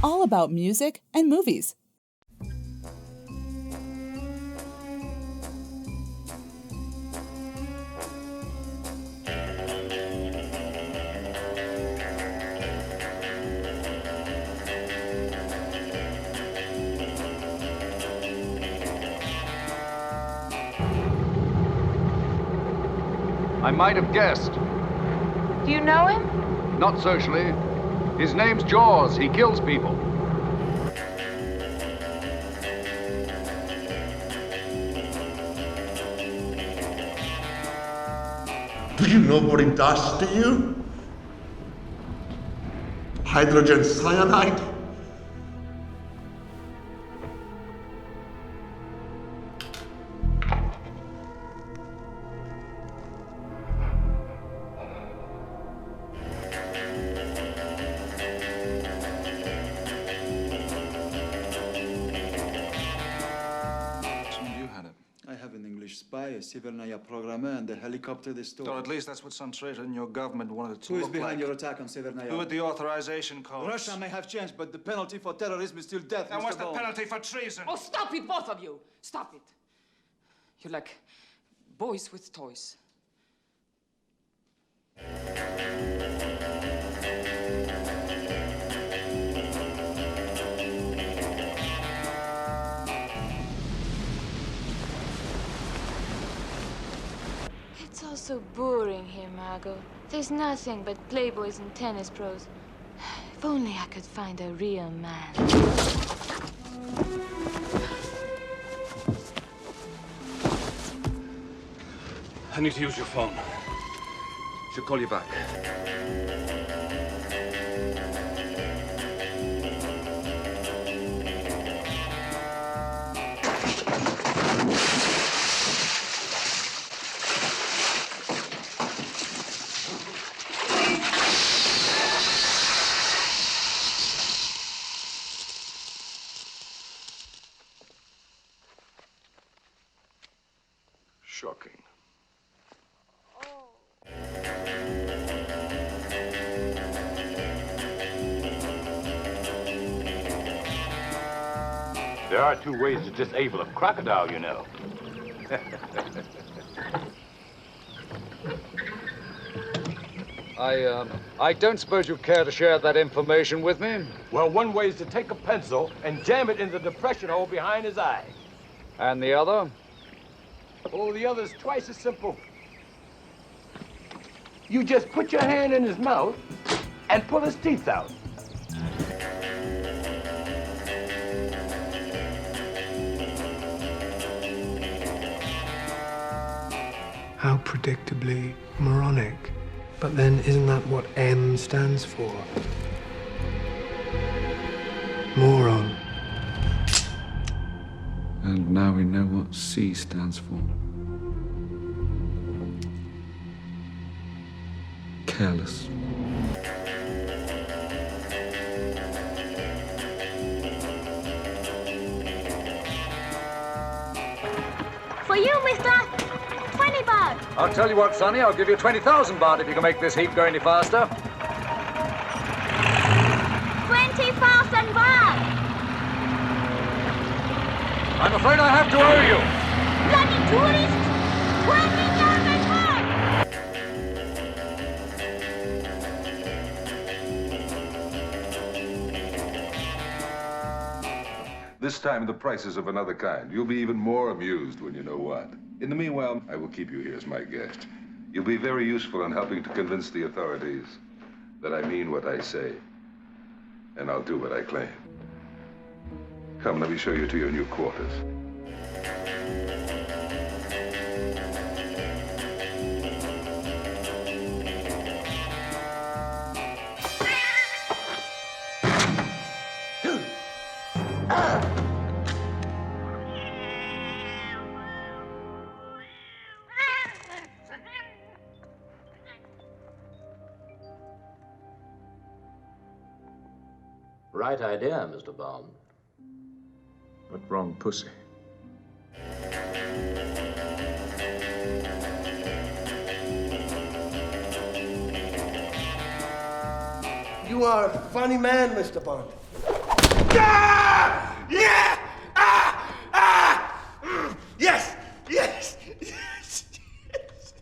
all about music and movies. I might have guessed. Do you know him? Not socially. His name's Jaws. He kills people. Do you know what it does to you? Hydrogen cyanide? Spy, a Severnaya programmer, and the helicopter they stole. Or at least that's what some traitor in your government wanted it to Who is look behind like. your attack on Severnaya? Who had the authorization codes? Russia may have changed, but the penalty for terrorism is still death, And Mr. what's the Bond. penalty for treason? Oh, stop it, both of you! Stop it. You're like boys with toys. It's all so boring here, Margot. There's nothing but playboys and tennis pros. If only I could find a real man. I need to use your phone. Should call you back. Shocking. There are two ways to disable a crocodile, you know. I don't suppose you care to share that information with me? Well, one way is to take a pencil and jam it in the depression hole behind his eye. And the other? Oh, the other's twice as simple. You just put your hand in his mouth and pull his teeth out. How predictably moronic. But then, isn't that what M stands for? Moron. And now we know what C stands for. Careless. For you, mister! 20 baht! I'll tell you what, Sonny, I'll give you 20,000 baht if you can make this heap go any faster. 20,000 baht! I'm afraid I have to owe you. Bloody tourist! 20,000 baht! This time the price is of another kind. You'll be even more amused when you know what. In the meanwhile, I will keep you here as my guest. You'll be very useful in helping to convince the authorities that I mean what I say. And I'll do what I claim. Come, let me show you to your new quarters. Right idea, Mr. Bond. But wrong pussy. You are a funny man, Mr. Bond. Yeah! Yeah! Ah! Ah! Yes! Yes! Yes! Yes!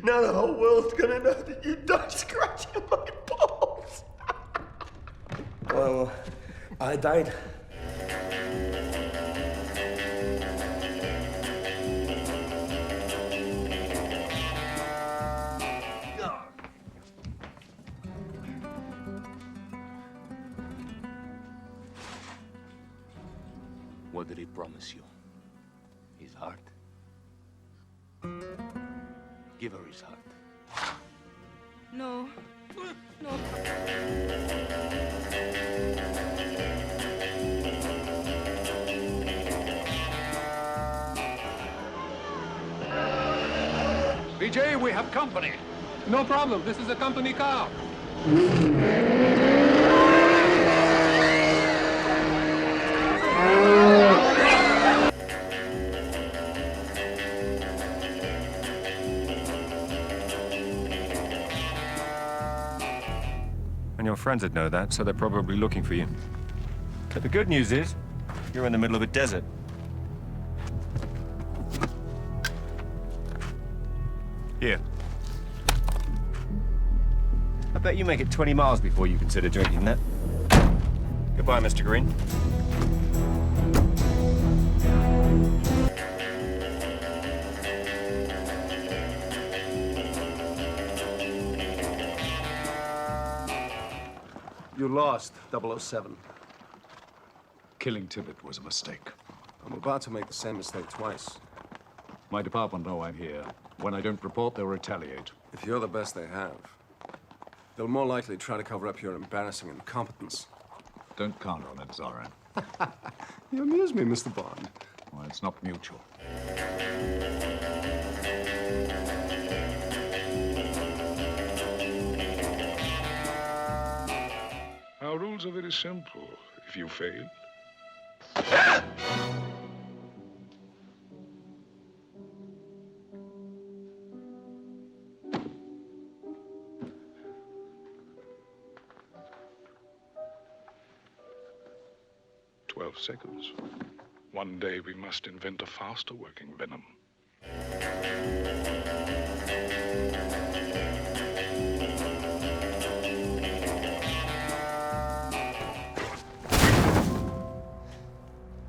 Now the whole world's gonna know that you died scratching my balls. Well, I died. What did he promise you? His heart? Give her his heart. No. No. BJ, we have company. No problem. This is a company car. And your friends would know that, so they're probably looking for you. But the good news is, you're in the middle of a desert. Here. I bet you make it 20 miles before you consider drinking that. Goodbye, Mr. Green. You lost, 007. Killing Tibbet was a mistake. I'm about to make the same mistake twice. My department know I'm here. When I don't report, they'll retaliate. If you're the best they have, they'll more likely try to cover up your embarrassing incompetence. Don't count on it, Zoran. You amuse me, Mr. Bond. Well, it's not mutual. Our rules are very simple. If you fail... seconds. One day we must invent a faster working venom.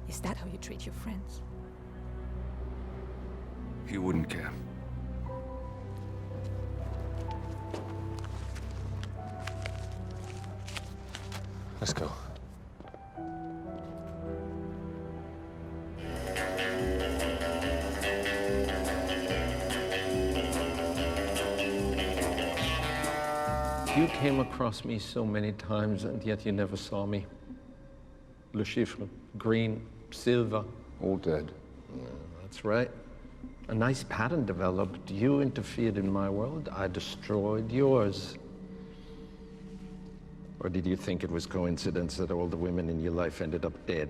Is that how you treat your friends? You wouldn't care. Let's go. You came across me so many times, and yet you never saw me. Le Chiffre, Green, Silva. All dead. Yeah, that's right. A nice pattern developed. You interfered in my world, I destroyed yours. Or did you think it was coincidence that all the women in your life ended up dead?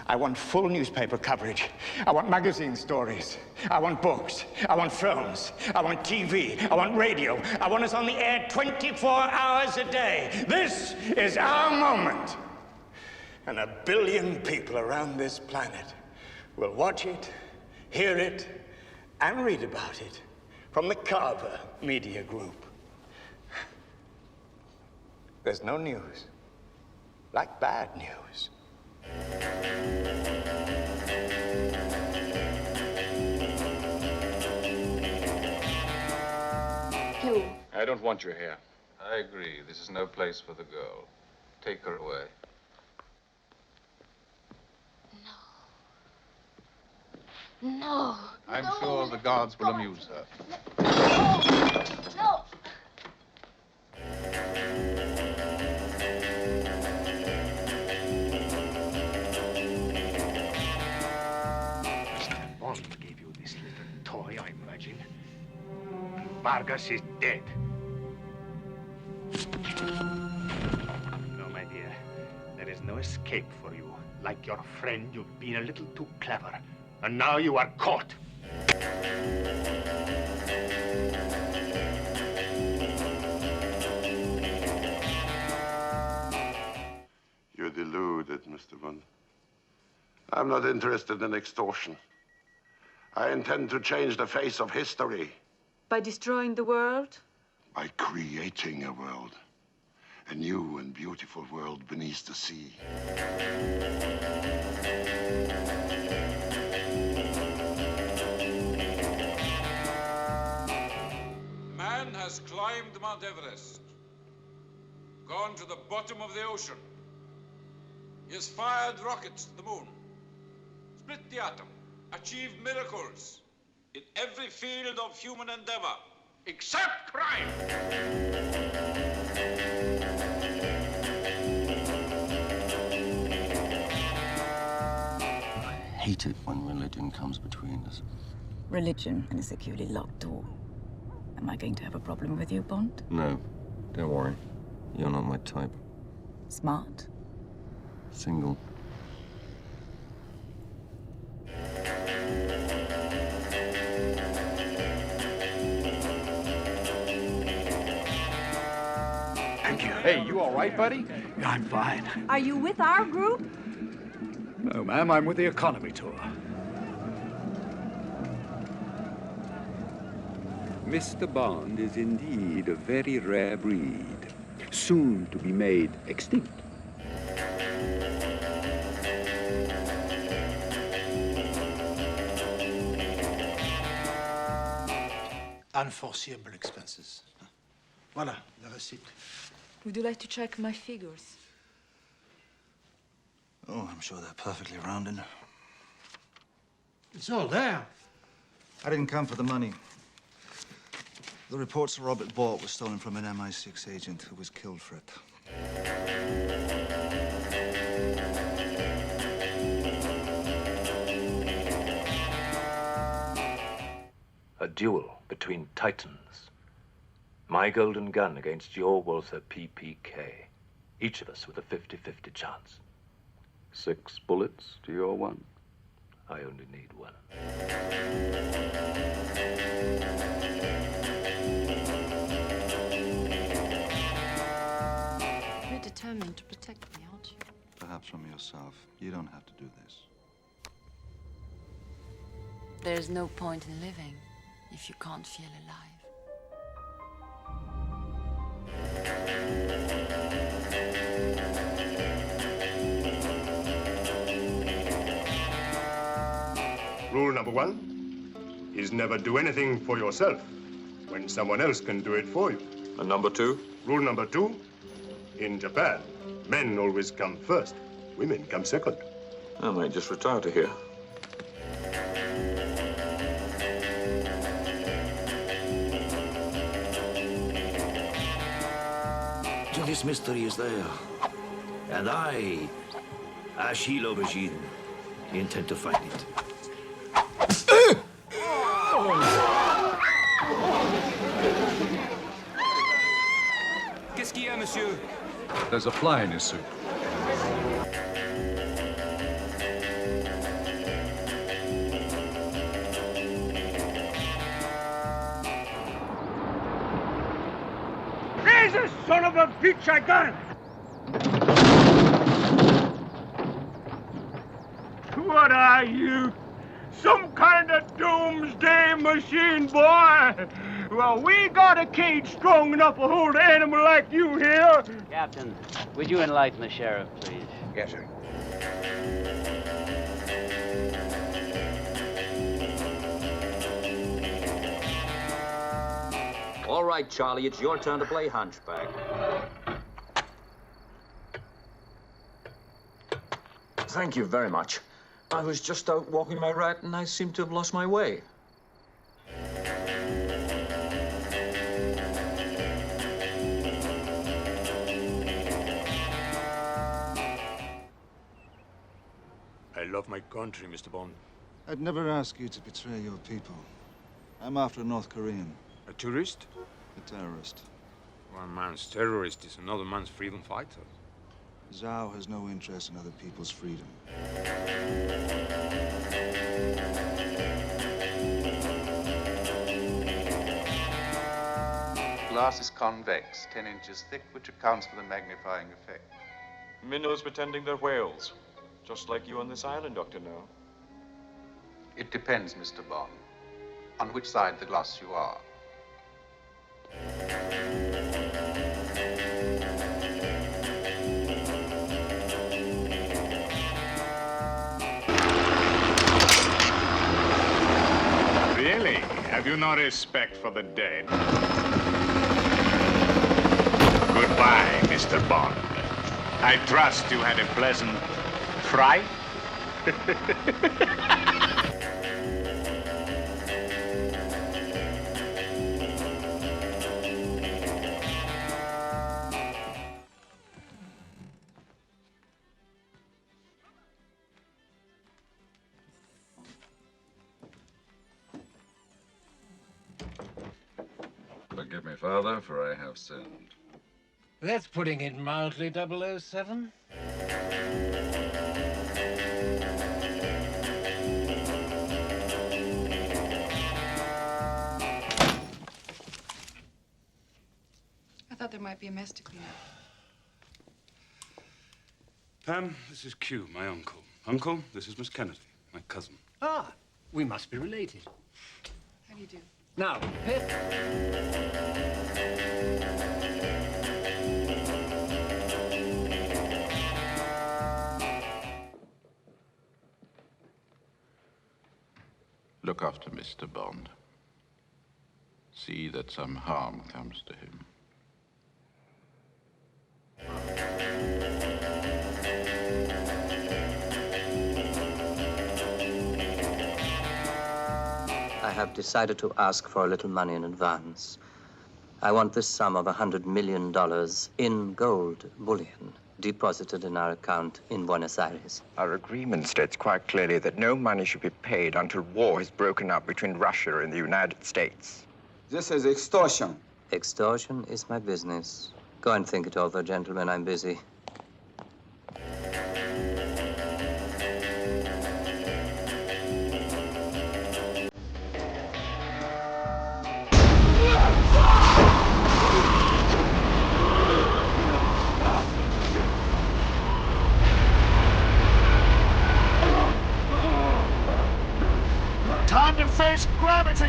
I want full newspaper coverage. I want magazine stories. I want books. I want films. I want TV. I want radio. I want us on the air 24 hours a day. This is our moment. And 1 billion people around this planet will watch it, hear it, and read about it from the Carver Media Group. There's no news like bad news. I don't want you here. I agree. This is no place for the girl. Take her away. No. I'm sure the guards will amuse her. No. Bond gave you this little toy, I imagine. Vargas is dead. No, my dear. There is no escape for you. Like your friend, you've been a little too clever. And now you are caught. You're deluded, Mr. Bond. I'm not interested in extortion. I intend to change the face of history. By destroying the world? By creating a world. A new and beautiful world beneath the sea. Man has climbed Mount Everest, gone to the bottom of the ocean. He has fired rockets to the moon, split the atom, achieved miracles in every field of human endeavor, except crime. I hate it when religion comes between us. Religion and a securely locked door. Am I going to have a problem with you, Bond? No, don't worry. You're not my type. Smart? Single. Thank you. Hey, you all right, buddy? I'm fine. Are you with our group? No, ma'am, I'm with the economy tour. Mr. Bond is indeed a very rare breed, soon to be made extinct. Unforeseeable expenses. Voilà, la receipt. Would you like to check my figures? Oh, I'm sure they're perfectly rounded. It's all there. I didn't come for the money. The reports Robert bought were stolen from an MI6 agent who was killed for it. A duel between titans. My golden gun against your Walther PPK. Each of us with a 50-50 chance. 6 bullets to your 1. I only need 1. You're determined to protect me, aren't you? Perhaps from yourself. You don't have to do this. There's no point in living if you can't feel alive. Rule number 1 is never do anything for yourself when someone else can do it for you. And number 2? Rule number 2, in Japan, men always come first, women come second. I might just retire to here. This mystery is there. And I, Achille Aubergine, intend to find it. Qu'est-ce qu'il y a, monsieur? There's a fly in his soup. Jesus, son of a bitch, I got it! What are you? Some kind of doomsday machine, boy? Well, we got a cage strong enough to hold an animal like you here. Captain, would you enlighten the sheriff, please? Yes, sir. All right, Charlie, it's your turn to play hunchback. Thank you very much. I was just out walking my rat and I seem to have lost my way. I love my country, Mr. Bond. I'd never ask you to betray your people. I'm after a North Korean. A tourist? A terrorist. One man's terrorist is another man's freedom fighter. Zhao has no interest in other people's freedom. Glass is convex, 10 inches thick, which accounts for the magnifying effect. Minnows pretending they're whales. Just like you on this island, Dr. No. It depends, Mr. Bond, on which side of the glass you are. Really? Have you no respect for the dead? Goodbye, Mr. Bond. I trust you had a pleasant fright? Forgive me, Father, for I have sinned. That's putting it mildly, 007. I thought there might be a mess to clean up. Pam, this is Q, my uncle. Uncle, this is Miss Kennedy, my cousin. Ah, we must be related. How do you do? Now, Pip. Look after Mr. Bond. See that some harm comes to him. I have decided to ask for a little money in advance. I want this sum of $100 million in gold bullion deposited in our account in Buenos Aires. Our agreement states quite clearly that no money should be paid until war has broken up between Russia and the United States. This is extortion. Extortion is my business. Go and think it over, gentlemen. I'm busy. Time to face gravity!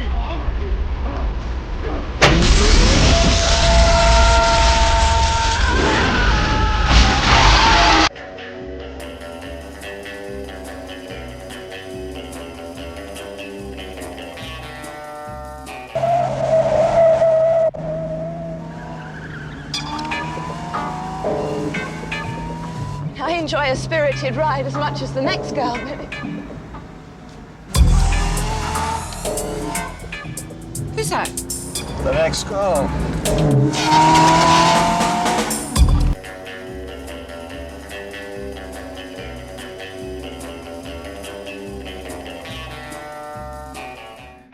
I enjoy a spirited ride as much as the next girl, but... Who's that? The next girl.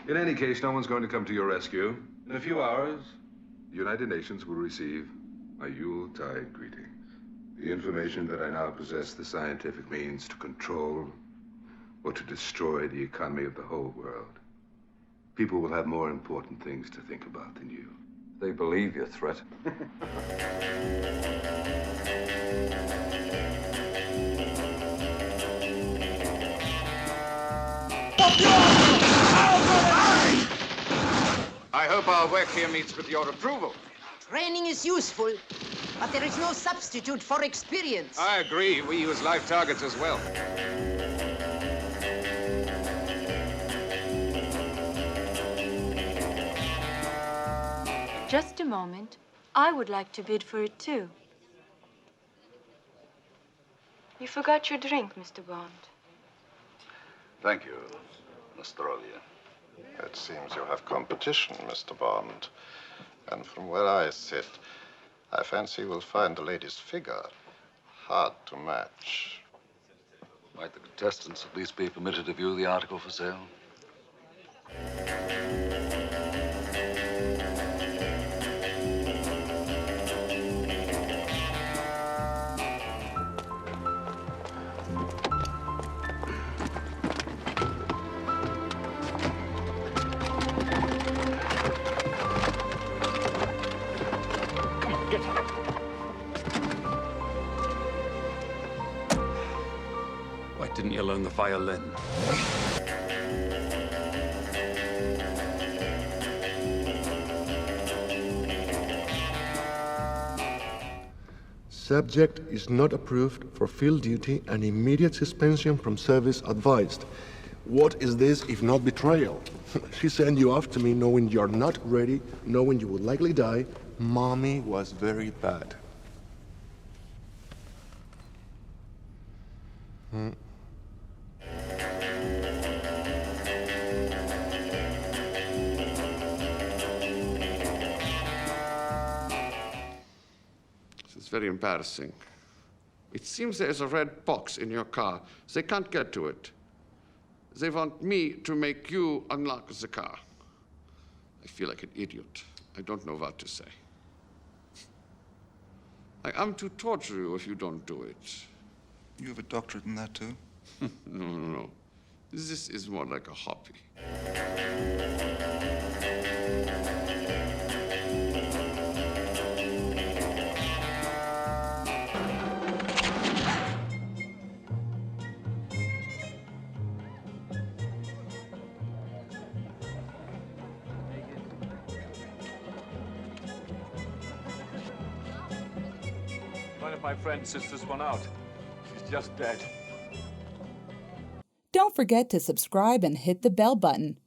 In any case, no one's going to come to your rescue. In a few hours, the United Nations will receive my Yuletide greetings. The information that I now possess the scientific means to control or to destroy the economy of the whole world. People will have more important things to think about than you. They believe your threat. I hope our work here meets with your approval. Training is useful, but there is no substitute for experience. I agree. We use live targets as well. Just a moment. I would like to bid for it, too. You forgot your drink, Mr. Bond. Thank you, Nostrolia. It seems you have competition, Mr. Bond. And from where I sit, I fancy you will find the lady's figure hard to match. Might the contestants at least be permitted to view the article for sale? Why didn't you learn the violin? Subject is not approved for field duty and immediate suspension from service advised. What is this if not betrayal? She sent you after me knowing you're not ready, knowing you would likely die. Mommy was very bad. This is very embarrassing. It seems there's a red box in your car. They can't get to it. They want me to make you unlock the car. I feel like an idiot. I don't know what to say. I am to torture you if you don't do it. You have a doctorate in that, too? No. This is more like a hobby. One of my friends sits this one out. She's just dead. Don't forget to subscribe and hit the bell button.